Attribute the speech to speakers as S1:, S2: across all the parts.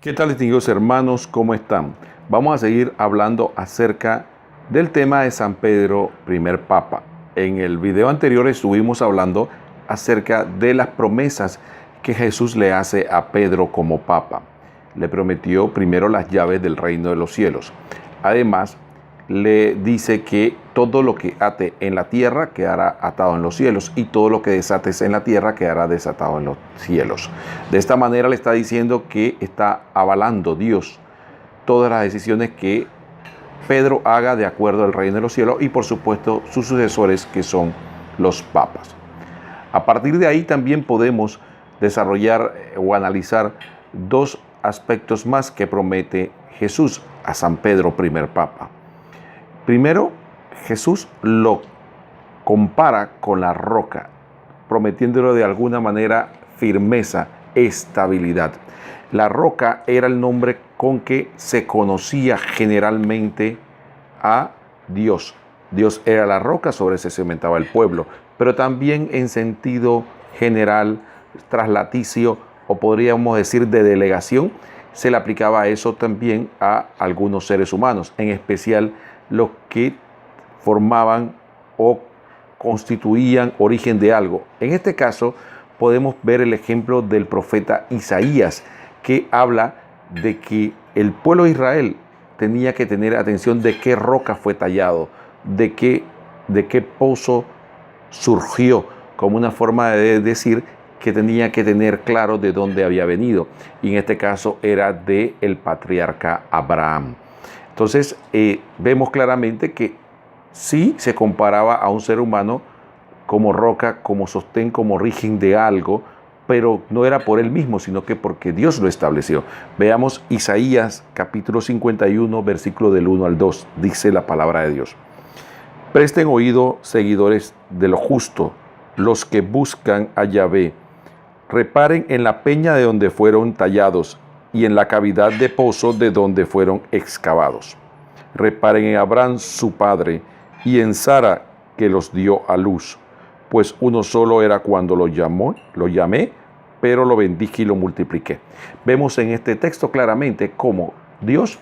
S1: ¿Qué tal, distinguidos hermanos? ¿Cómo están? Vamos a seguir hablando acerca del tema de San Pedro, primer papa. En el video anterior estuvimos hablando acerca de las promesas que Jesús le hace a Pedro como papa. Le prometió primero las llaves del reino de los cielos. Además, le dice que todo lo que ate en la tierra quedará atado en los cielos y todo lo que desates en la tierra quedará desatado en los cielos. De esta manera le está diciendo que está avalando Dios todas las decisiones que Pedro haga de acuerdo al reino de los cielos y por supuesto sus sucesores, que son los papas. A partir de ahí también podemos desarrollar o analizar dos aspectos más que promete Jesús a San Pedro, primer papa. Primero, Jesús lo compara con la roca, prometiéndole de alguna manera firmeza, estabilidad. La roca era el nombre con que se conocía generalmente a Dios. Dios era la roca, sobre ese se cimentaba el pueblo, pero también en sentido general, traslaticio, o podríamos decir de delegación, se le aplicaba a eso también a algunos seres humanos, en especial los que formaban o constituían origen de algo. En este caso podemos ver el ejemplo del profeta Isaías, que habla de que el pueblo de Israel tenía que tener atención de qué roca fue tallado, de qué pozo surgió, como una forma de decir que tenía que tener claro de dónde había venido. Y en este caso era del patriarca Abraham. Entonces vemos claramente que sí se comparaba a un ser humano como roca, como sostén, como origen de algo, pero no era por él mismo, sino que porque Dios lo estableció. Veamos Isaías capítulo 51, versículo del 1 al 2, dice la palabra de Dios. Presten oído, seguidores de lo justo, los que buscan a Yahvé. Reparen en la peña de donde fueron tallados y en la cavidad de pozo de donde fueron excavados. Reparen en Abraham su padre y en Sara, que los dio a luz, pues uno solo era cuando lo llamé, pero lo bendije y lo multipliqué. Vemos en este texto claramente cómo Dios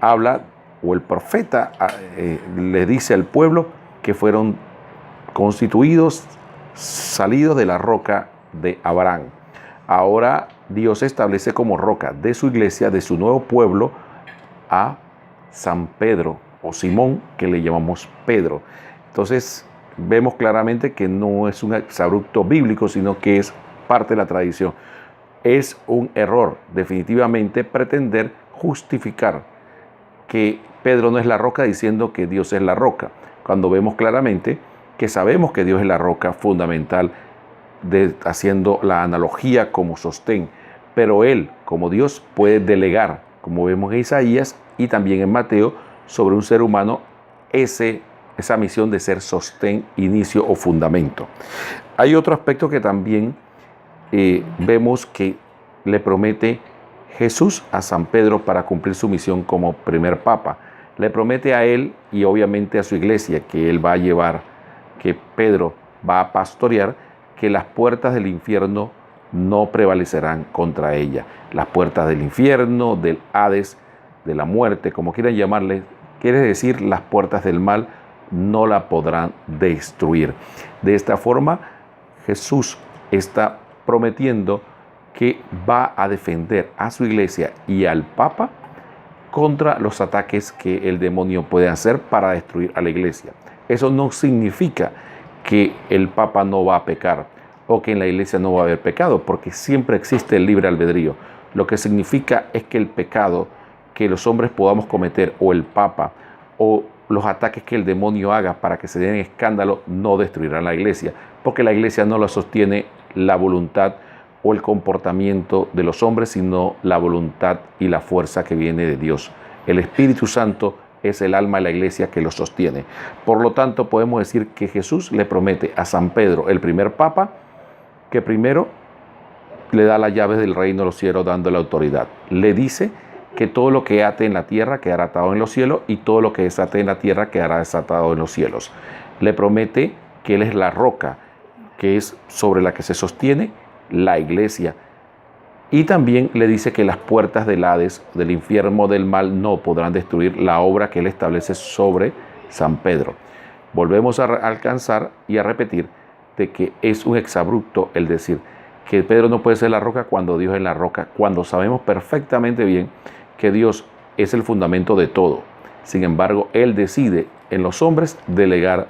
S1: habla, o el profeta le dice al pueblo que fueron constituidos, salidos de la roca de Abraham. Ahora Dios establece como roca de su iglesia, de su nuevo pueblo, a San Pedro o Simón, que le llamamos Pedro. Entonces vemos claramente que no es un exabrupto bíblico, sino que es parte de la tradición. Es un error definitivamente pretender justificar que Pedro no es la roca diciendo que Dios es la roca, cuando vemos claramente que sabemos que Dios es la roca fundamental, haciendo la analogía como sostén, pero Él, como Dios, puede delegar, como vemos en Isaías y también en Mateo, sobre un ser humano esa misión de ser sostén, inicio o fundamento. Hay otro aspecto que también vemos que le promete Jesús a San Pedro para cumplir su misión como primer papa. Le promete a él y obviamente a su iglesia que él va a llevar, que Pedro va a pastorear, que las puertas del infierno no prevalecerán contra ella. Las puertas del infierno, del Hades, de la muerte, como quieran llamarle, quiere decir las puertas del mal, no la podrán destruir. De esta forma, Jesús está prometiendo que va a defender a su iglesia y al Papa contra los ataques que el demonio puede hacer para destruir a la iglesia. Eso no significa que el Papa no va a pecar o que en la iglesia no va a haber pecado, porque siempre existe el libre albedrío. Lo que significa es que el pecado que los hombres podamos cometer, o el Papa, o los ataques que el demonio haga para que se den escándalo, no destruirán la iglesia, porque la iglesia no la sostiene la voluntad o el comportamiento de los hombres, sino la voluntad y la fuerza que viene de Dios. El Espíritu Santo es el alma de la iglesia que lo sostiene. Por lo tanto, podemos decir que Jesús le promete a San Pedro, el primer papa, que primero le da las llaves del reino de los cielos, dándole autoridad. Le dice que todo lo que ate en la tierra quedará atado en los cielos y todo lo que desate en la tierra quedará desatado en los cielos. Le promete que Él es la roca, que es sobre la que se sostiene la iglesia, Y también le dice que las puertas del Hades, del infierno, del mal, no podrán destruir la obra que él establece sobre San Pedro. Volvemos a alcanzar y a repetir de que es un exabrupto el decir que Pedro no puede ser la roca cuando Dios es la roca, cuando sabemos perfectamente bien que Dios es el fundamento de todo. Sin embargo, él decide en los hombres delegar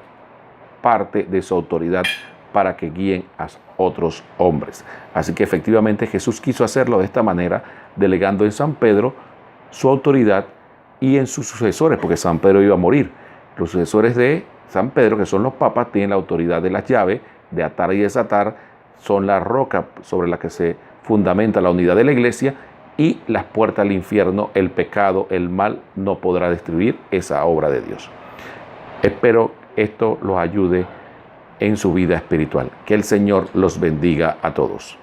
S1: parte de su autoridad para que guíen a otros hombres. Así que efectivamente Jesús quiso hacerlo de esta manera, delegando en San Pedro su autoridad y en sus sucesores, porque San Pedro iba a morir. Los sucesores de San Pedro, que son los papas, tienen la autoridad de las llaves, de atar y desatar, son la roca sobre la que se fundamenta la unidad de la iglesia, y las puertas al infierno, el pecado, el mal, no podrá destruir esa obra de Dios. Espero esto los ayude en su vida espiritual. Que el Señor los bendiga a todos.